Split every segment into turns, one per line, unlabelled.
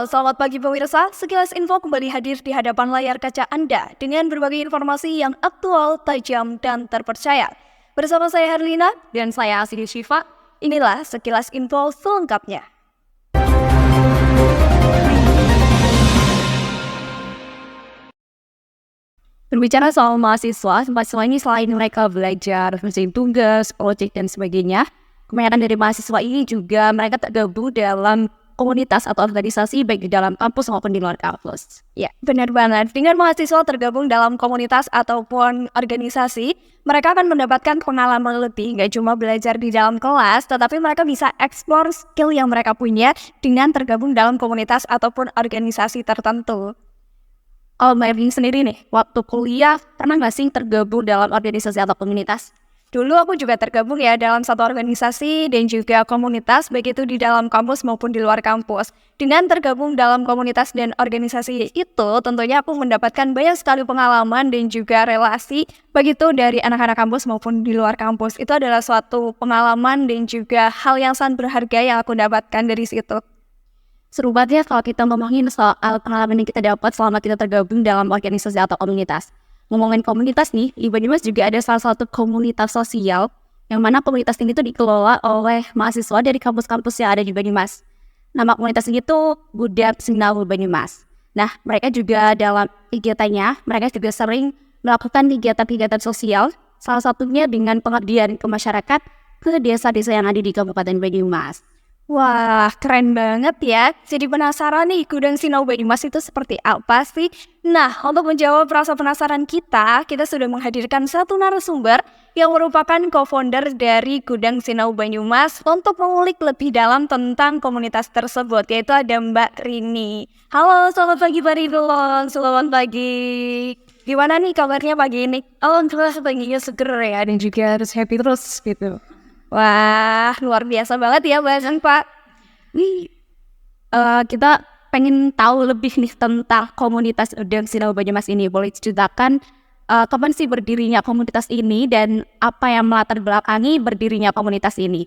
Halo, selamat pagi pemirsa. Sekilas info kembali hadir di hadapan layar kaca Anda dengan berbagai informasi yang aktual, tajam, dan terpercaya. Bersama saya Herlina dan saya Asri Syifa, inilah sekilas info selengkapnya. Berbicara soal mahasiswa ini selain mereka belajar, mesin tugas, proyek, dan sebagainya, kebanyakan dari mahasiswa ini juga mereka tergabung dalam komunitas atau organisasi baik di dalam kampus maupun di luar kampus. Ya, benar banget. Dengan mahasiswa tergabung dalam komunitas ataupun organisasi, mereka akan mendapatkan pengalaman lebih, nggak cuma belajar di dalam kelas, tetapi mereka bisa eksplor skill yang mereka punya dengan tergabung dalam komunitas ataupun organisasi tertentu. Oh, Mbak Evelyn sendiri nih, waktu kuliah pernah nggak sih tergabung dalam organisasi atau komunitas? Dulu aku juga tergabung ya dalam satu organisasi dan juga komunitas, baik itu di dalam kampus maupun di luar kampus. Dengan tergabung dalam komunitas dan organisasi itu, tentunya aku mendapatkan banyak sekali pengalaman dan juga relasi, baik itu dari anak-anak kampus maupun di luar kampus. Itu adalah suatu pengalaman dan juga hal yang sangat berharga yang aku dapatkan dari situ. Seru banget ya kalau kita ngomongin soal pengalaman yang kita dapat selama kita tergabung dalam organisasi atau komunitas. Ngomongin komunitas nih, di Banyumas juga ada salah satu komunitas sosial yang mana komunitas ini tuh dikelola oleh mahasiswa dari kampus-kampus yang ada di Banyumas. Nama komunitas ini tuh Budak Sinau Banyumas. Nah, mereka juga dalam kegiatannya, mereka juga sering melakukan kegiatan-kegiatan sosial, salah satunya dengan pengabdian ke masyarakat ke desa-desa yang ada di Kabupaten Banyumas. Wah, keren banget ya. Jadi penasaran nih, Gudang Sinau Banyumas itu seperti apa sih? Nah, untuk menjawab rasa penasaran kita sudah menghadirkan satu narasumber yang merupakan co-founder dari Gudang Sinau Banyumas untuk mengulik lebih dalam tentang komunitas tersebut, yaitu ada Mbak Rini. Halo, selamat pagi Mbak Rini. Selamat pagi. Gimana nih kabarnya pagi ini?
Alhamdulillah paginya seger ya, dan juga harus happy terus gitu.
Wah, luar biasa banget ya bahasan Pak. Kita pengen tahu lebih nih tentang komunitas Gudang Sinau Banyumas ini. Boleh diceritakan kapan sih berdirinya komunitas ini dan apa yang melatar belakangi berdirinya komunitas ini?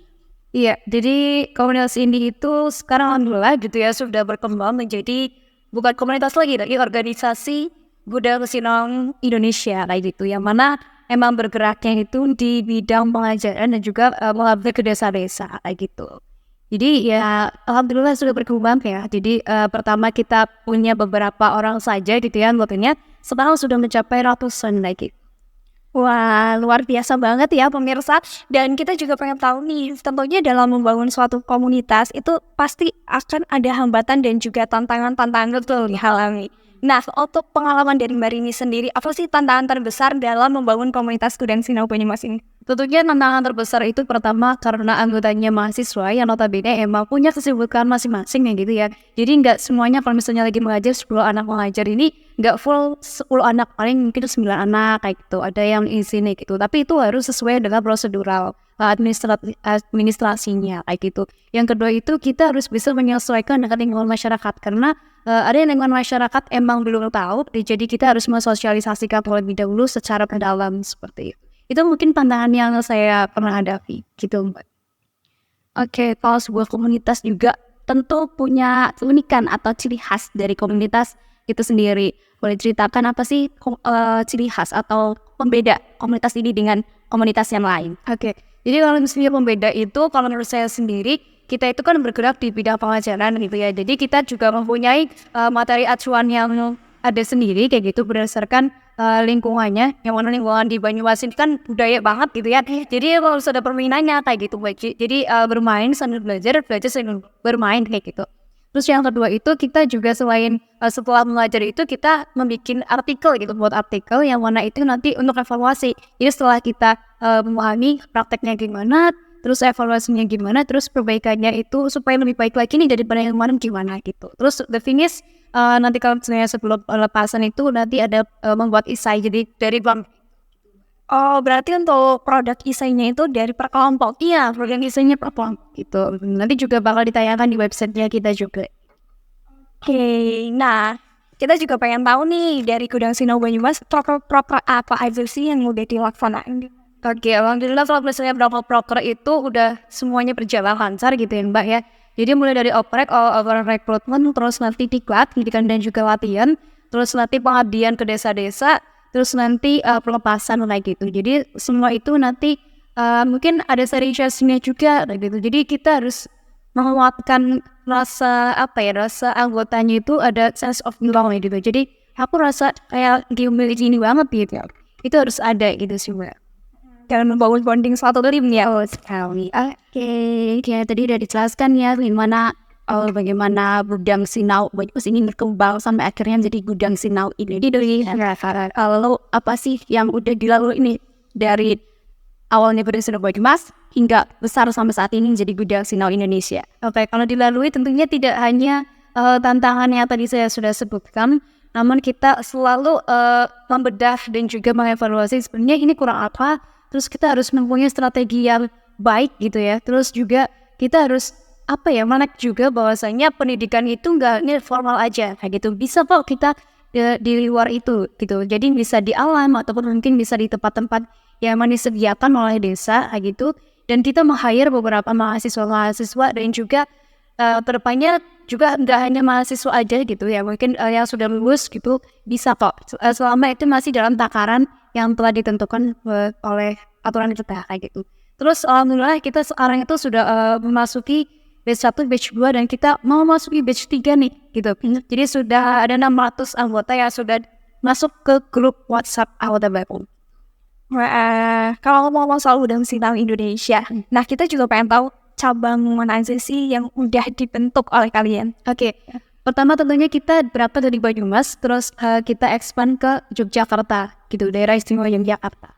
Iya, jadi komunitas ini itu sekarang alhamdulillah gitu ya sudah berkembang menjadi bukan komunitas lagi, tapi organisasi Gudang Sinau Indonesia kayak gitu, yang mana emang bergeraknya itu di bidang pengajaran dan juga mengabdi ke desa-desa kayak gitu. Jadi ya alhamdulillah sudah berkembang ya. Jadi pertama kita punya beberapa orang saja gitu ya anggotanya, sekarang sudah mencapai ratusan lagi.
Wah, luar biasa banget ya pemirsa. Dan kita juga pengen tahu nih, tentunya dalam membangun suatu komunitas itu pasti akan ada hambatan dan juga tantangan-tantangan tuh dialami. Nah, untuk pengalaman dari Mbak Rini sendiri, apa sih tantangan terbesar dalam membangun komunitas Gudang Sinau Banyumas ini?
Tentunya tantangan terbesar itu pertama karena anggotanya mahasiswa yang notabene emang punya kesibukan masing-masing ya gitu ya. Jadi nggak semuanya kalau misalnya lagi mengajar 10 anak mengajar ini nggak full 10 anak, paling mungkin 9 anak kayak gitu. Ada yang izin gitu, tapi itu harus sesuai dengan prosedural administrasinya kayak gitu. Yang kedua itu kita harus bisa menyesuaikan dengan lingkungan masyarakat karena ada yang lingkungan masyarakat emang belum tahu, jadi kita harus mensosialisasikan terlebih dahulu secara mendalam seperti itu. Itu mungkin pandangan yang saya pernah hadapi gitu Mbak.
Oke, kalau sebuah komunitas juga tentu punya keunikan atau ciri khas dari komunitas itu sendiri. Boleh ceritakan apa sih ciri khas atau pembeda komunitas ini dengan komunitas yang lain?
Oke, jadi kalau misalnya pembeda itu kalau menurut saya sendiri, kita itu kan bergerak di bidang pengajaran gitu ya. Jadi kita juga mempunyai materi acuan yang ada sendiri kayak gitu berdasarkan lingkungannya, yang mana lingkungan di Banyumas ini kan budaya banget gitu ya. Jadi kalau sudah permainannya kayak gitu, jadi bermain sambil belajar, belajar sambil bermain kayak gitu. Terus yang kedua itu kita juga selain setelah mengajar itu kita membuat artikel gitu, buat artikel yang mana itu nanti untuk evaluasi. Jadi setelah kita memahami prakteknya gimana, terus evaluasinya gimana, terus perbaikannya itu supaya lebih baik lagi nih daripada yang kemarin gimana gitu. Terus the finish nanti kalau misalnya sebelum lepasan itu nanti ada membuat isai, jadi dari
Oh, berarti untuk produk isainya itu dari per kelompok?
Iya, produk isainya per kelompok gitu. Nanti juga bakal ditayangkan di websitenya kita juga.
Oke, nah kita juga pengen tahu nih dari Gudang Sinau Banyumas proker apa aja sih yang udah dilaksanain?
Oke, alhamdulillah kalau misalnya proker itu udah semuanya berjalan lancar gitu ya Mbak ya. Jadi mulai dari oprek, awal rekrutmen, terus nanti diklat, pendidikan dan juga latihan, terus nanti pengabdian ke desa-desa, terus nanti pelepasan kayak gitu. Jadi semua itu nanti mungkin ada seriusnya juga kayak gitu. Jadi kita harus menguatkan rasa rasa anggotanya itu ada sense of belonging gitu. Jadi aku rasa kayak dimiliki ini banget gitu. Itu harus ada gitu sih Mbak.
Dalam membangun bonding suatu tim ya. Oh sekali. Oke, kayak tadi udah dijelaskan ya bagaimana Gudang Sinau Banyumas ini berkembang sampai akhirnya menjadi Gudang Sinau ini. Jadi kalau apa sih yang udah dilalui ini dari awalnya berdasarkan Banyumas hingga besar sampai saat ini menjadi Gudang Sinau Indonesia.
Oke, kalau dilalui tentunya tidak hanya tantangan yang tadi saya sudah sebutkan, namun kita selalu membedah dan juga mengevaluasi sebenarnya ini kurang apa. Terus kita harus mempunyai strategi yang baik gitu ya. Terus juga kita harus menek juga bahwasanya pendidikan itu nggak ini formal aja kayak gitu. Bisa kok kita di luar itu gitu. Jadi bisa di alam ataupun mungkin bisa di tempat-tempat yang disediakan oleh desa kayak gitu. Dan kita meng-hire beberapa mahasiswa dan juga kedepannya juga nggak hanya mahasiswa aja gitu ya, mungkin yang sudah lulus gitu bisa kok selama itu masih dalam takaran yang telah ditentukan oleh aturan kita kayak gitu. Terus alhamdulillah kita sekarang itu sudah memasuki batch 1, batch 2 dan kita mau masuki batch 3 nih gitu. Jadi sudah ada 600 anggota yang sudah masuk ke grup WhatsApp anggota baru.
Kalau ngomong soal Gudang Sinau Indonesia, nah kita juga pengen tahu cabang mana aja sih yang udah dibentuk oleh kalian?
Oke. Pertama tentunya kita berangkat dari Banyumas, terus kita expand ke Yogyakarta gitu, daerah istimewa Yogyakarta.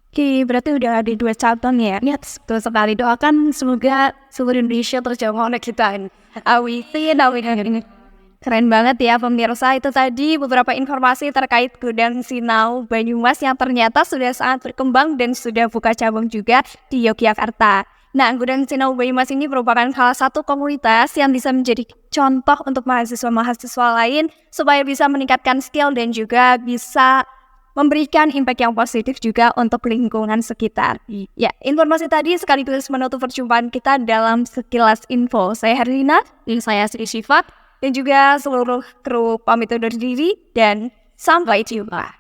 Oke, berarti udah ada 2 cabang ya?
Yes, betul sekali. Doakan semoga seluruh Indonesia terjamah oleh kita.
Amin. Keren banget ya pemirsa, itu tadi beberapa informasi terkait Gudang Sinau Banyumas yang ternyata sudah sangat berkembang dan sudah buka cabang juga di Yogyakarta. Nah, Gudang Sinau Banyumas ini merupakan salah satu komunitas yang bisa menjadi contoh untuk mahasiswa-mahasiswa lain supaya bisa meningkatkan skill dan juga bisa memberikan impact yang positif juga untuk lingkungan sekitar. Ya, informasi tadi sekaligus menutup perjumpaan kita dalam Sekilas Info. Saya Herlina, dan saya Sri Syifa, dan juga seluruh kru pamit undur diri dan sampai jumpa.